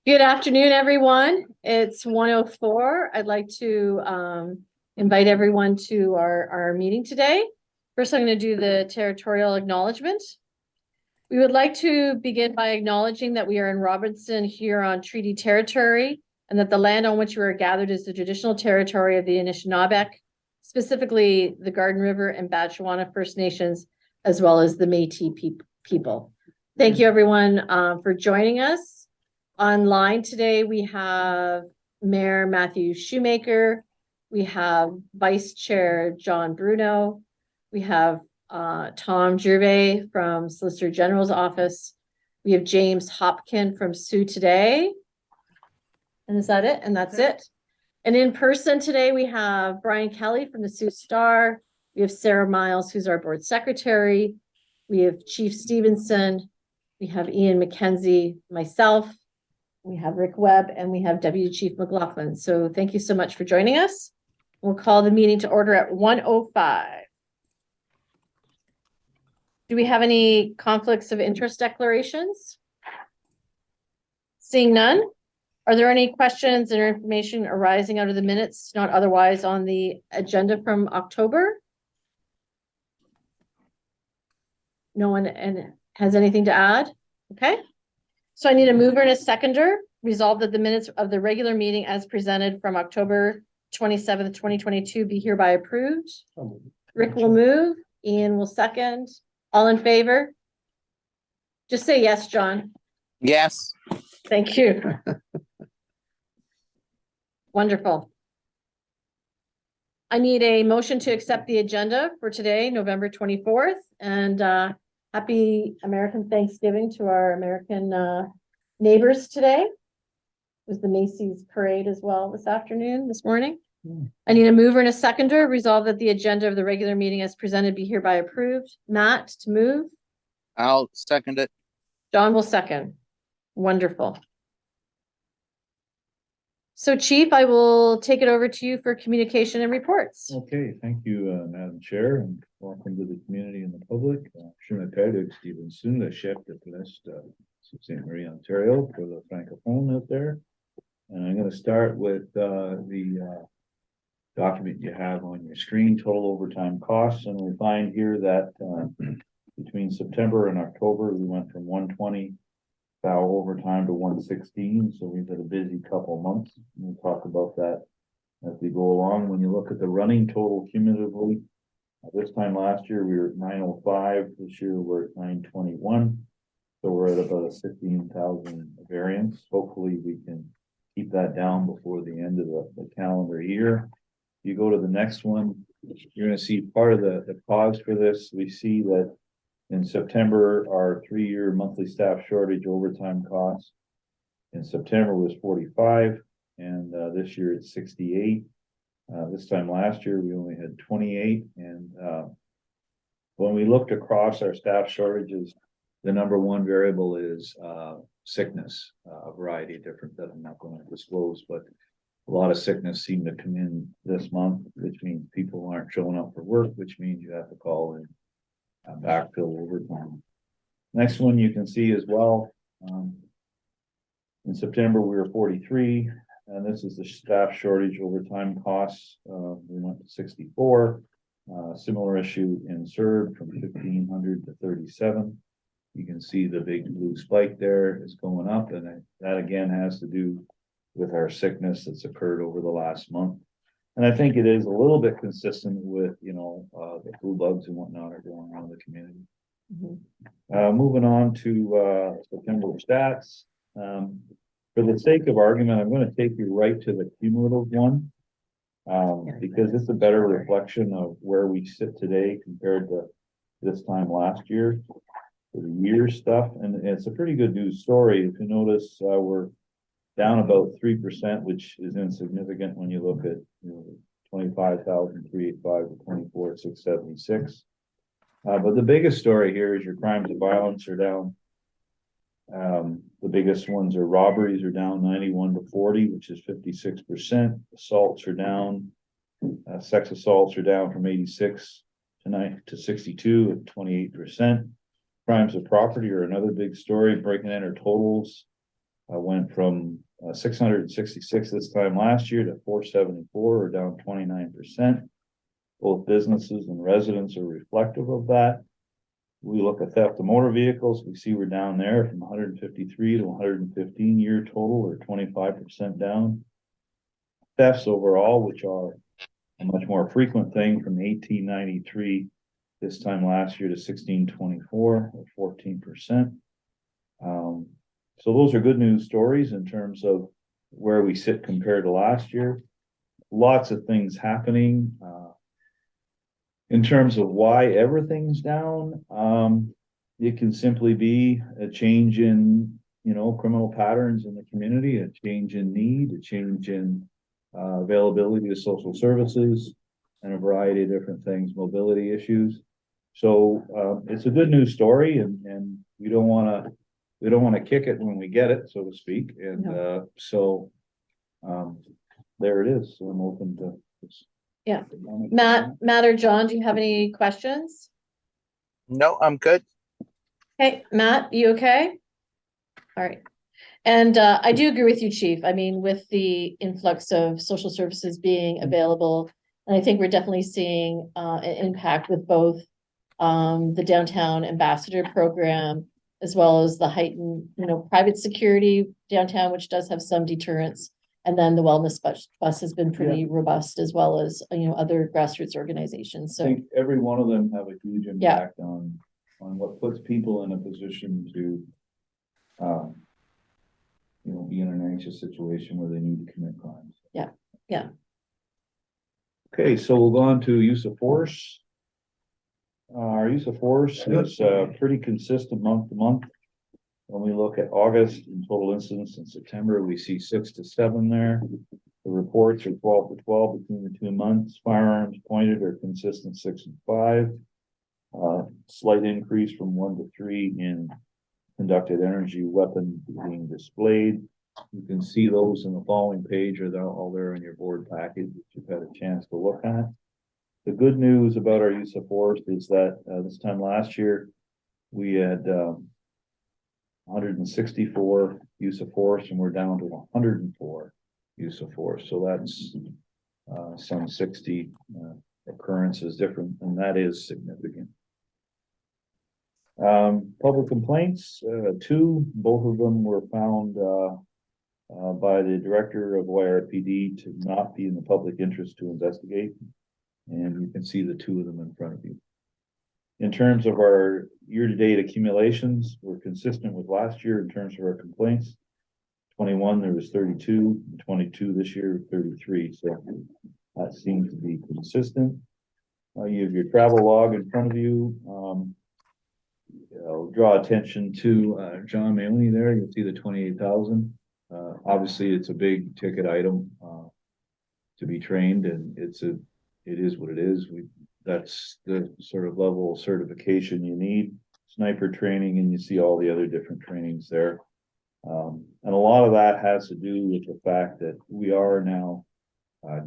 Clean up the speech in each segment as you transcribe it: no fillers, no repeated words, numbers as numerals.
Good afternoon, everyone. It's 1:04. I'd like to invite everyone to our meeting today. First, I'm going to do the territorial acknowledgement. We would like to begin by acknowledging that we are in Robinson Huron Treaty Territory and that the land on which we are gathered is the traditional territory of the Anishinaabe, specifically the Garden River and Batchewana First Nations, as well as the Métis people. Thank you, everyone, for joining us. Online today, we have Mayor Matthew Shoemaker, we have Vice Chair John Bruno, we have Tom Gervais from Solicitor General's office, we have James Hopkin from Sault today. And is that it? And that's it. And in person today, we have Brian Kelly from the Sault Star, we have Sarah Miles, who's our board secretary, we have Chief Stevenson, we have Ian McKenzie, myself, we have Rick Webb, and we have Deputy Chief McLaughlin. So thank you so much for joining us. We'll call the meeting to order at 1:05. Do we have any conflicts of interest declarations? Seeing none, are there any questions or information arising out of the minutes, not otherwise on the agenda from October? No one has anything to add? Okay. So I need a mover and a seconder. Resolve that the minutes of the regular meeting as presented from October 27th, 2022 be hereby approved. Rick will move. Ian will second. All in favor? Just say yes, John. Yes. Thank you. Wonderful. I need a motion to accept the agenda for today, November 24th, and happy American Thanksgiving to our American neighbors today. It was the Macy's parade as well this morning. I need a mover and a seconder. Resolve that the agenda of the regular meeting as presented be hereby approved. Matt to move. I'll second it. John will second. Wonderful. So Chief, I will take it over to you for communication and reports. Okay, thank you, Madam Chair, and welcome to the community and the public. Stephen Soon, the chef de Plest, Sault Ste. Marie, Ontario, for the Francophone out there. And I'm going to start with the document you have on your screen, total overtime costs. And we find here that between September and October, we went from 120 overtime to 116. So we've had a busy couple months. We'll talk about that as we go along. When you look at the running total cumulatively, this time last year we were at 905. This year we're at 921. So we're at about a 16,000 variance. Hopefully we can keep that down before the end of the calendar year. You go to the next one, you're going to see part of the cause for this. We see that in September, our 3-year monthly staff shortage overtime cost in September was 45, and this year it's 68. This time last year, we only had 28. And when we looked across our staff shortages, the number one variable is sickness, a variety of different that I'm not going to disclose, but a lot of sickness seemed to come in this month, which means people aren't showing up for work, which means you have to call in backfill overtime. Next one you can see as well. In September we were 43, and this is the staff shortage overtime costs. We went to 64. Similar issue in CERB from 1,500 to 37. You can see the big blue spike there is going up, and that again has to do with our sickness that's occurred over the last month. And I think it is a little bit consistent with, the flu bugs and whatnot are going on in the community. Moving on to September stats. For the sake of argument, I'm going to take you right to the cumulative one, because it's a better reflection of where we sit today compared to this time last year for the year stuff. And it's a pretty good news story. If you notice, we're down about 3%, which is insignificant when you look at 25,385 to 24,676. But the biggest story here is your crimes of violence are down. The biggest ones are robberies are down 91 to 40, which is 56%. Assaults are down. Sex assaults are down from 86 to 62 at 28%. Crimes of property are another big story. Break and enter totals went from 666 this time last year to 474, or down 29%. Both businesses and residents are reflective of that. We look at theft of motor vehicles, we see we're down there from 153 to 115 year total, or 25% down. Thefts overall, which are a much more frequent thing, from 1893 this time last year to 1624, or 14%. So those are good news stories in terms of where we sit compared to last year. Lots of things happening. In terms of why everything's down, it can simply be a change in, criminal patterns in the community, a change in need, a change in availability of social services, and a variety of different things, mobility issues. So it's a good news story, and we don't want to kick it when we get it, so to speak. And there it is. So I'm open to this. Yeah. Matt or John, do you have any questions? No, I'm good. Hey, Matt, you okay? All right. And I do agree with you, Chief. I mean, with the influx of social services being available, and I think we're definitely seeing an impact with both the downtown ambassador program, as well as the heightened, private security downtown, which does have some deterrence. And then the wellness bus has been pretty robust, as well as, other grassroots organizations. I So think every one of them have a huge impact on what puts people in a position to, be in an anxious situation where they need to commit crimes. Yeah. Okay, so we'll go on to use of force. Our use of force is pretty consistent month to month. When we look at August and total incidents in September, we see 6 to 7 there. The reports are 12 to 12 between the 2 months. Firearms pointed are consistent 6 and 5. Slight increase from 1 to 3 in conducted energy weapon being displayed. You can see those in the following page, or they're all there in your board package that you've had a chance to look at. The good news about our use of force is that this time last year, we had 164 use of force, and we're down to 104 use of force. So that's some 60 occurrences different, and that is significant. Public complaints, 2, both of them were found by the director of YRPD to not be in the public interest to investigate. And you can see the 2 of them in front of you. In terms of our year-to-date accumulations, we're consistent with last year in terms of our complaints. 21, there was 32, 22 this year, 33. So that seems to be consistent. You have your travel log in front of you. I'll draw attention to John Manley there. You'll see the 28,000. Obviously, it's a big ticket item to be trained, and it is what it is. That's the sort of level of certification you need. Sniper training, and you see all the other different trainings there. And a lot of that has to do with the fact that we are now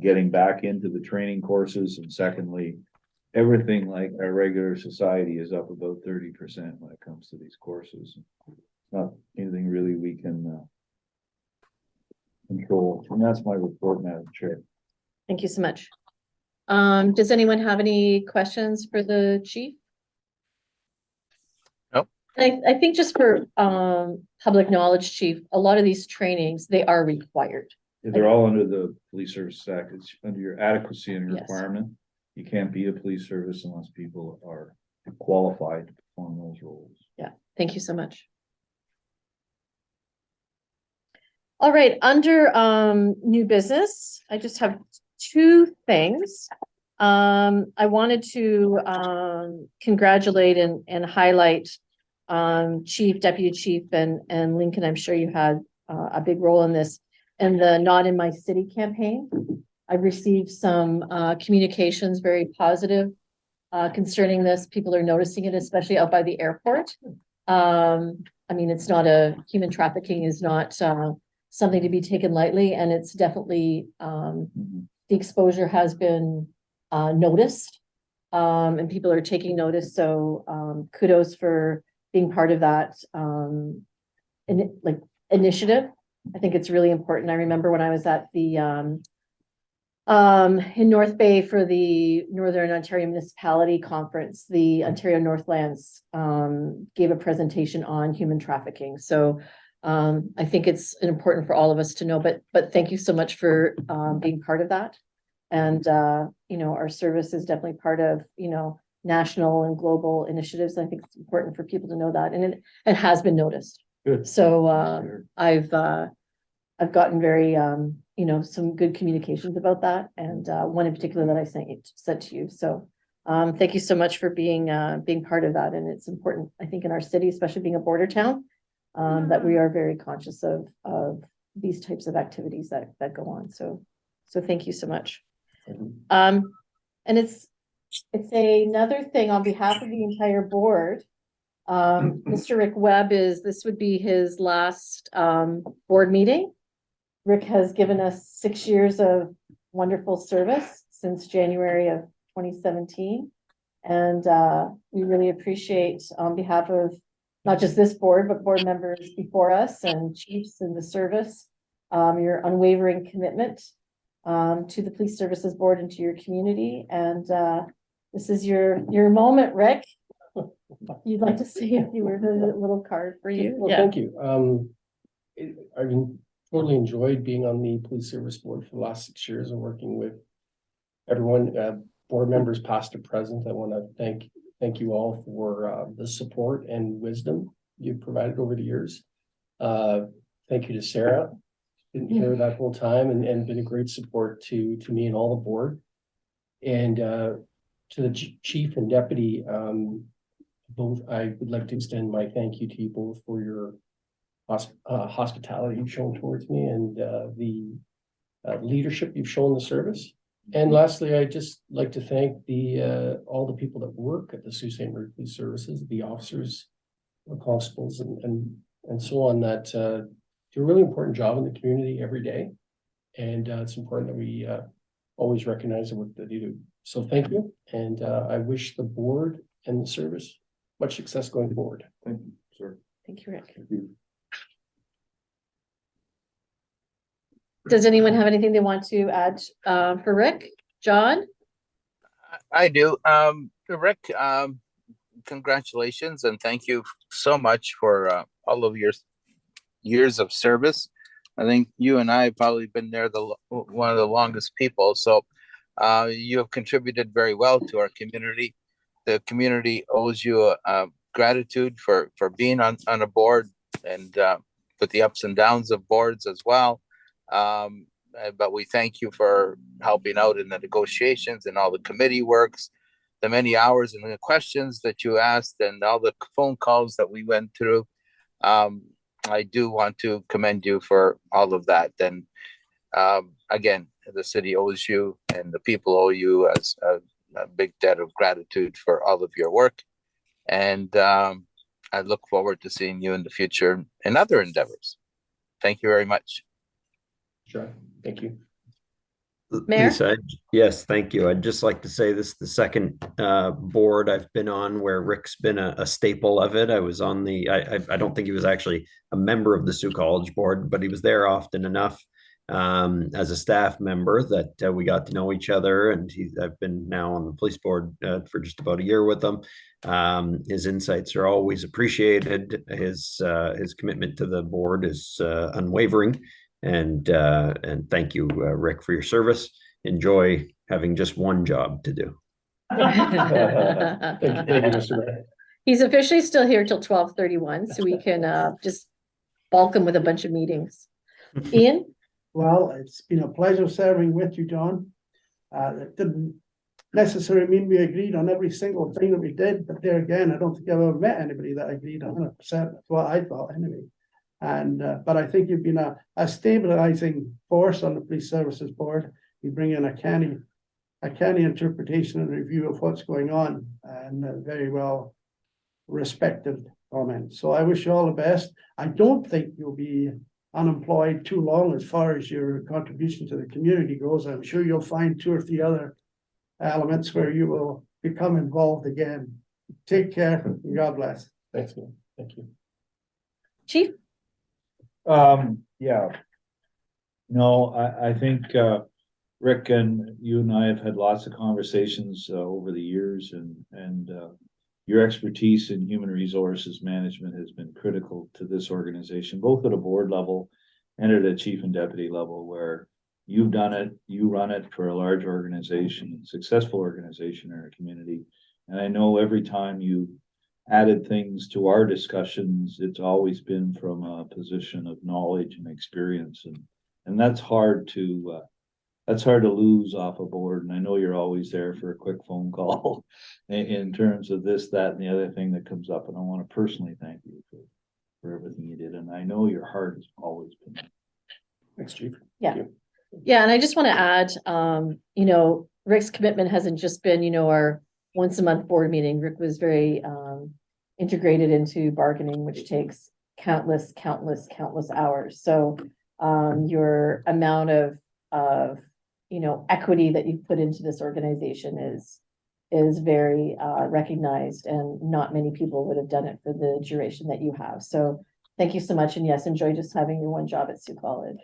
getting back into the training courses. And secondly, everything like our regular society is up about 30% when it comes to these courses. Not anything really we can control. And that's my report, Madam Chair. Thank you so much. Does anyone have any questions for the chief? Nope. I think just for public knowledge, Chief, a lot of these trainings, they are required. They're all under the Police Service Act. It's under your adequacy and Yes. requirement. You can't be a police service unless people are qualified to perform those roles. Yeah, thank you so much. All right, under new business, I just have 2 things. I wanted to congratulate and highlight Chief, Deputy Chief, and Lincoln. I'm sure you had a big role in this, in the Not in My City campaign. I've received some communications, very positive concerning this. People are noticing it, especially out by the airport. I mean, it's not human trafficking is not something to be taken lightly, and it's definitely the exposure has been noticed, and people are taking notice. So kudos for being part of that, and initiative. I think it's really important. I remember when I was at the in North Bay for the Northern Ontario Municipality Conference, the Ontario Northlands gave a presentation on human trafficking. So I think it's important for all of us to know, but thank you so much for being part of that. And you know, our service is definitely part of, you know, national and global initiatives. I think it's important for people to know that, and it has been noticed. Good. So Sure. I've gotten very you know, some good communications about that, and one in particular that I sent to you. So thank you so much for being part of that. And it's important, I think, in our city, especially being a border town, that we are very conscious of these types of activities that go on. So thank you so much. And it's another thing on behalf of the entire board. Mr. Rick Webb this would be his last board meeting. Rick has given us 6 years of wonderful service since January of 2017. And we really appreciate, on behalf of not just this board, but board members before us and chiefs in the service, your unwavering commitment to the Police Services Board and to your community. And this is your moment, Rick. You'd like to say a few words, a little card for you? Well, thank you. I've totally enjoyed being on the Police Service Board for the last 6 years and working with everyone, board members past or present. I want to thank you all for the support and wisdom you've provided over the years. Thank you to Sarah, been here that whole time and been a great support to me and all the board. And to the chief and deputy, both, I would like to extend my thank you to you both for your hospitality you've shown towards me and the leadership you've shown the service. And lastly, I'd just like to thank all the people that work at the Sault Ste. Marie Police Services, the officers, the constables, and so on, that do a really important job in the community every day. And it's important that we always recognize the work that they do. So thank you, and I wish the board and the service much success going forward. Thank you, sir. Thank you, Rick. Thank you. Does anyone have anything they want to add for Rick? John? I do. Rick, congratulations and thank you so much for all of your years of service. I think you and I have probably been there one of the longest people. So you have contributed very well to our community. The community owes you a gratitude for being on a board and with the ups and downs of boards as well. But we thank you for helping out in the negotiations and all the committee works, the many hours and the questions that you asked and all the phone calls that we went through. I do want to commend you for all of that. And again, the city owes you and the people owe you as a big debt of gratitude for all of your work. And I look forward to seeing you in the future in other endeavors. Thank you very much. Sure. Thank you. Mayor? Lisa, yes, thank you. I'd just like to say this is the second board I've been on where Rick's been a staple of it. I was on I don't think he was actually a member of the Sault College board, but he was there often enough as a staff member that we got to know each other. And I've been now on the police board for just about a year with him. His insights are always appreciated. His commitment to the board is unwavering. And thank you, Rick, for your service. Enjoy having just one job to do. Thank you, Mr. Mayor. He's officially still here till 12:31, so we can just bulk him with a bunch of meetings. Ian? Well, it's been a pleasure serving with you, John. It didn't necessarily mean we agreed on every single thing that we did, but there again, I don't think I've ever met anybody that agreed 100%. That's what I thought anyway. And but I think you've been a stabilizing force on the Police Services Board. You bring in a canny interpretation and review of what's going on, and very well respected comment. So I wish you all the best. I don't think you'll be unemployed too long as far as your contribution to the community goes. I'm sure you'll find 2 or 3 other elements where you will become involved again. Take care and God bless. Thanks, man. Thank you. Chief? Yeah. No, I think, Rick and you and I have had lots of conversations, over the years and your expertise in human resources management has been critical to this organization, both at a board level and at a chief and deputy level, where you've done it, you run it for a large organization, successful organization in our community. And I know every time you added things to our discussions, it's always been from a position of knowledge and experience, and that's hard to lose off a board. And I know you're always there for a quick phone call in terms of this, that, and the other thing that comes up. And I want to personally thank you for everything you did. And I know your heart has always been there. Thanks, Chief. Yeah. Thank you. Yeah, and I just want to add, you know, Rick's commitment hasn't just been, you know, our once a month board meeting. Rick was very integrated into bargaining, which takes countless hours. So your amount of you know, equity that you've put into this organization is very recognized, and not many people would have done it for the duration that you have. So thank you so much. And yes, enjoy just having your one job at Sioux College.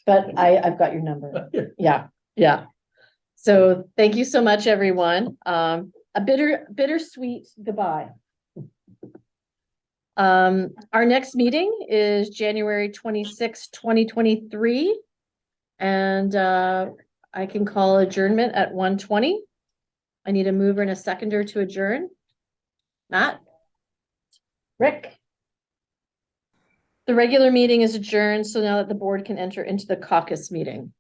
But I've got your number. Yeah. So thank you so much, everyone. A bittersweet goodbye. Our next meeting is January 26, 2023. And I can call adjournment at 1:20. I need a mover and a seconder to adjourn. Matt? Rick? The regular meeting is adjourned, so now that the board can enter into the caucus meeting.